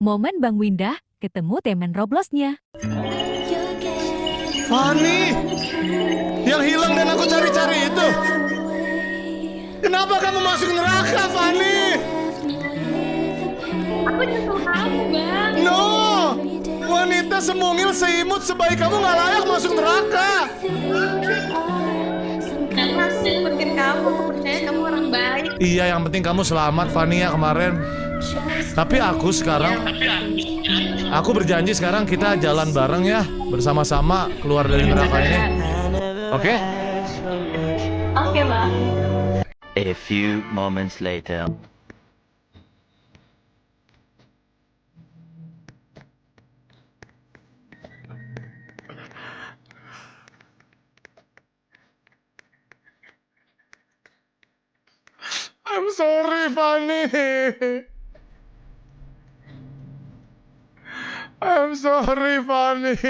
Momen Bang Windah ketemu teman Roblox-nya. Fanny, yang hilang dan aku cari-cari itu. Kenapa kamu masuk neraka, Fanny? Aku nyusul kamu, Bang. No, wanita semungil seimut sebaik kamu nggak layak masuk neraka. Karena aku nyelamatin kamu, aku percaya kamu orang baik. Iya, yang penting kamu selamat, Fanny, ya kemarin. Tapi aku sekarang, aku berjanji sekarang kita jalan bareng ya, bersama-sama keluar dari neraka ini. Oke? Oke, Bang. A few moments later. I'm sorry, Fanny. I'm sorry, Fanny.